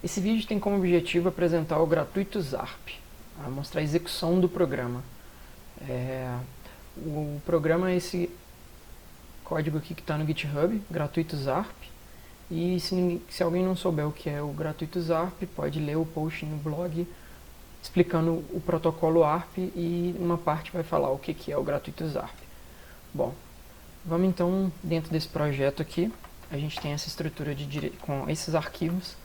Esse vídeo tem como objetivo apresentar o gratuito Zarp, mostrar a execução do programa. O programa é esse código aqui que está no GitHub, gratuito Zarp, e se alguém não souber o que é o gratuito Zarp, pode ler o post no blog explicando o protocolo ARP, e uma parte vai falar o que é o gratuito Zarp. Bom, vamos então, dentro desse projeto aqui, a gente tem essa estrutura com esses arquivos.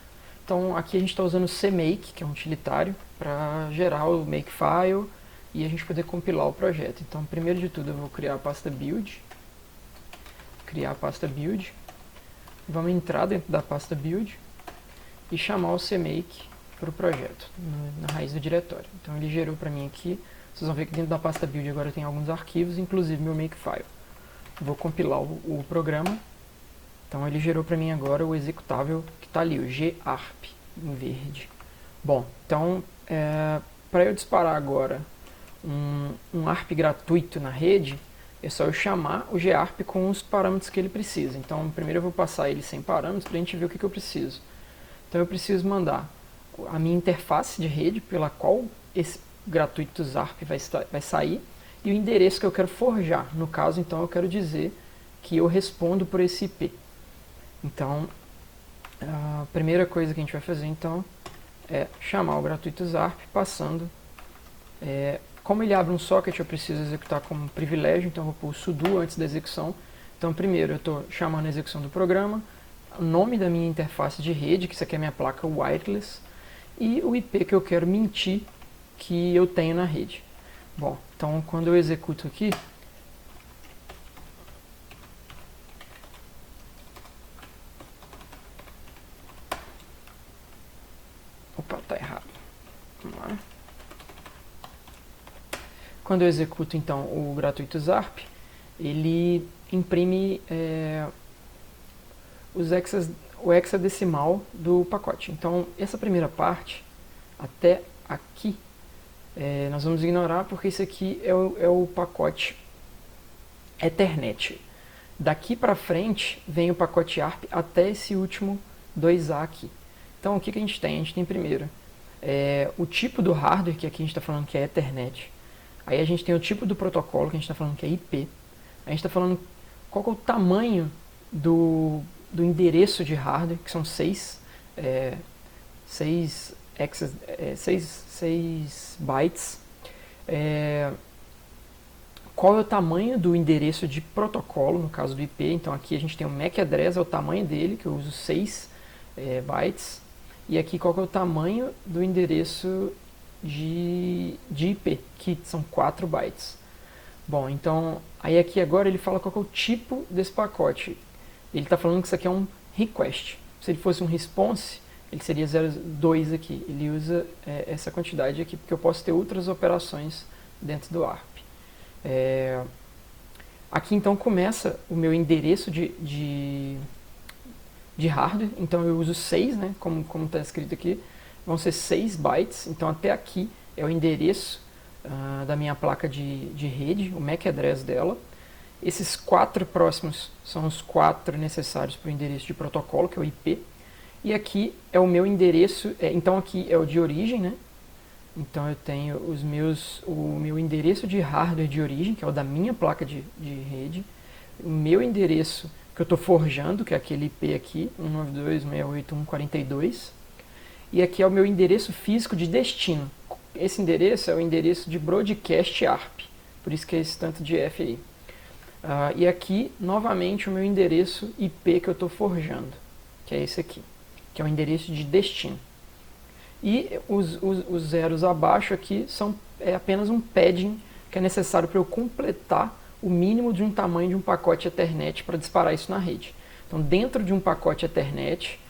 Então aqui a gente está usando o CMake, que é um utilitário, para gerar o makefile e a gente poder compilar o projeto. Então primeiro de tudo eu vou criar a pasta build, vamos entrar dentro da pasta build e chamar o CMake para o projeto, na raiz do diretório. Então ele gerou para mim aqui, vocês vão ver que dentro da pasta build agora tem alguns arquivos, inclusive meu makefile. Vou compilar o programa. Então ele gerou para mim agora o executável que está ali, o garp, em verde. Bom, então para eu disparar agora um ARP gratuito na rede, é só eu chamar o garp com os parâmetros que ele precisa. Então primeiro eu vou passar ele sem parâmetros para a gente ver o que eu preciso. Então eu preciso mandar a minha interface de rede pela qual esse gratuito Zarp vai sair e o endereço que eu quero forjar. No caso, então, eu quero dizer que eu respondo por esse IP. Então, a primeira coisa que a gente vai fazer, então, é chamar o gratuito Zarp passando. Como ele abre um socket, eu preciso executar como privilégio, então eu vou pôr o sudo antes da execução. Então, primeiro, eu estou chamando a execução do programa, o nome da minha interface de rede, que isso aqui é a minha placa wireless, e o IP que eu quero mentir que eu tenho na rede. Bom, então quando eu executo aqui, opa, tá errado. Vamos lá. Quando eu executo então o gratuito Zarp, ele imprime o hexadecimal do pacote. Então essa primeira parte até aqui nós vamos ignorar, porque isso aqui é o pacote Ethernet. Daqui para frente vem o pacote ARP até esse último 2A aqui. Então o que a gente tem? A gente tem primeiro o tipo do hardware, que aqui a gente está falando que é Ethernet. Aí a gente tem o tipo do protocolo, que a gente está falando que é IP. A gente está falando qual é o tamanho do endereço de hardware, que são 6 bytes. Qual é o tamanho do endereço de protocolo, no caso do IP. Então aqui a gente tem o MAC address, é o tamanho dele, que eu uso 6 bytes. E aqui qual é o tamanho do endereço de IP, que são 4 bytes. Bom, então, aí aqui agora ele fala qual é o tipo desse pacote. Ele está falando que isso aqui é um request. Se ele fosse um response, ele seria 0,2 aqui. Ele usa essa quantidade aqui, porque eu posso ter outras operações dentro do ARP. Aqui então começa o meu endereço de hardware. Então eu uso 6, né, como está escrito aqui. Vão ser 6 bytes. Então até aqui é o endereço da minha placa de rede, o MAC address dela. Esses 4 próximos são os 4 necessários para o endereço de protocolo, que é o IP. E aqui é o meu endereço, então aqui é o de origem, né? Então eu tenho o meu endereço de hardware de origem, que é o da minha placa de rede. O meu endereço que eu estou forjando, que é aquele IP aqui, 192.168.142. E aqui é o meu endereço físico de destino. Esse endereço é o endereço de broadcast ARP, por isso que é esse tanto de F aí. E aqui, novamente, o meu endereço IP que eu estou forjando, que é esse aqui, que é o endereço de destino. E os zeros abaixo aqui é apenas um padding que é necessário para eu completar o mínimo de um tamanho de um pacote Ethernet para disparar isso na rede. Então, dentro de um pacote Ethernet,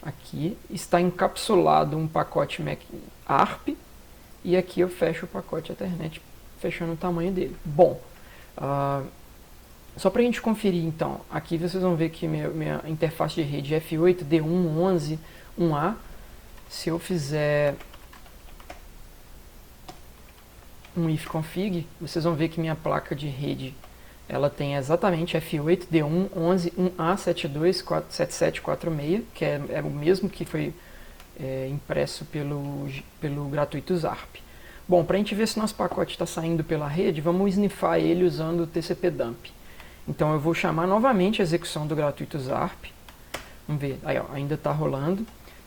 aqui está encapsulado um pacote ARP, e aqui eu fecho o pacote Ethernet, fechando o tamanho dele. Bom, só para a gente conferir então, aqui vocês vão ver que minha interface de rede é F8, D1, 11, 1A. Se eu fizer um ifconfig, vocês vão ver que minha placa de rede ela tem exatamente F8, D1, 11, 1A, 72, 7746, que é o mesmo que foi impresso pelo gratuito Zarp. Bom, para a gente ver se nosso pacote está saindo pela rede, vamos sniffar ele usando o tcpdump. Então eu vou chamar novamente a execução do gratuito Zarp. Vamos ver, aí, ó, ainda está rolando.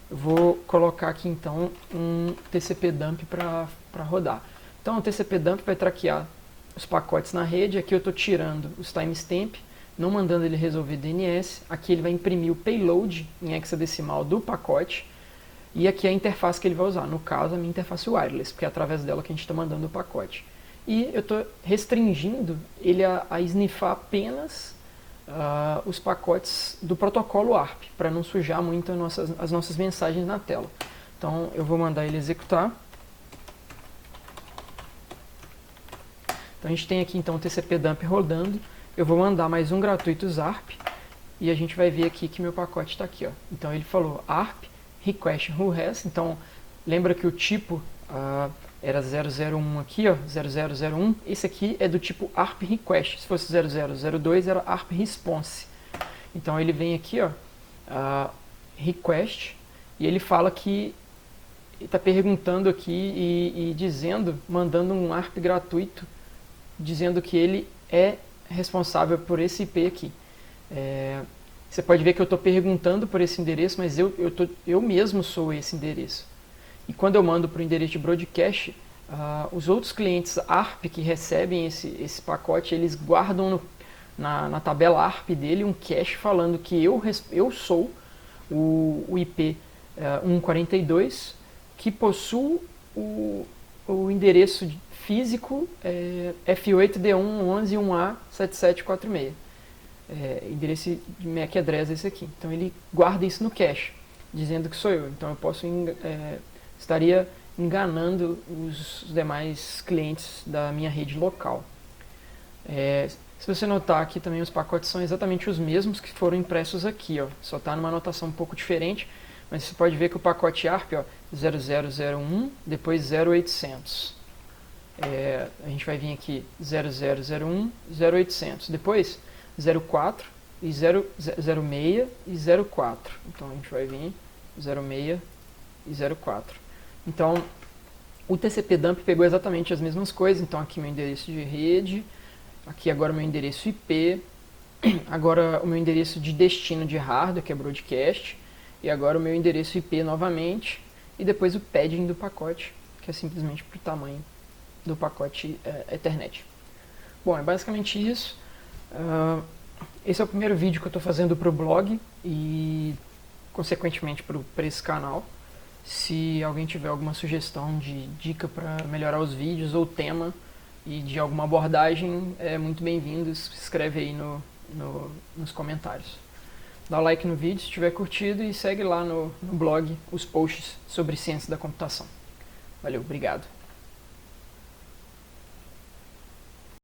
Eu vou colocar aqui então um tcpdump para rodar. Então o tcpdump vai traquear os pacotes na rede. Aqui eu estou tirando os timestamp, não mandando ele resolver DNS. Aqui ele vai imprimir o payload em hexadecimal do pacote. E aqui é a interface que ele vai usar, no caso a minha interface wireless, porque é através dela que a gente está mandando o pacote. E eu estou restringindo ele a sniffar apenas os pacotes do protocolo ARP, para não sujar muito as nossas mensagens na tela. Então eu vou mandar ele executar. Então a gente tem aqui então o tcpdump rodando. Eu vou mandar mais um gratuito Zarp e a gente vai ver aqui que meu pacote está aqui, ó. Então ele falou ARP request who has. Então lembra que o tipo era 001 aqui, ó, 0001. Esse aqui é do tipo ARP request. Se fosse 0002 era ARP response. Então ele vem aqui, ó, request, e ele fala que está perguntando aqui e dizendo, mandando um ARP gratuito, dizendo que ele é responsável por esse IP aqui. Você pode ver que eu estou perguntando por esse endereço, mas eu mesmo sou esse endereço. E quando eu mando para o endereço de broadcast, os outros clientes ARP que recebem esse pacote, eles guardam na tabela ARP dele um cache falando que eu sou o IP 142, que possui o endereço físico F8D111-1A7746. Endereço de MAC address esse aqui. Então ele guarda isso no cache, dizendo que sou eu. Então eu posso estaria enganando os demais clientes da minha rede local. Se você notar aqui também, os pacotes são exatamente os mesmos que foram impressos aqui, ó. Só está numa notação um pouco diferente, mas você pode ver que o pacote ARP, ó, 0001, depois 0800. A gente vai vir aqui 0001, 0800, depois 04 e 06 e 04. Então a gente vai vir 06 e 04. Então o tcpdump pegou exatamente as mesmas coisas. Então aqui meu endereço de rede, aqui agora meu endereço IP, agora o meu endereço de destino de hardware, que é broadcast, e agora o meu endereço IP novamente, e depois o padding do pacote, que é simplesmente para o tamanho do pacote Ethernet. Bom, é basicamente isso. Esse é o primeiro vídeo que eu estou fazendo para o blog e, consequentemente, para esse canal. Se alguém tiver alguma sugestão de dica para melhorar os vídeos ou tema e de alguma abordagem, é muito bem-vindo. Se inscreve aí nos comentários. Dá like no vídeo se tiver curtido e segue lá no blog os posts sobre ciência da computação. Valeu, obrigado.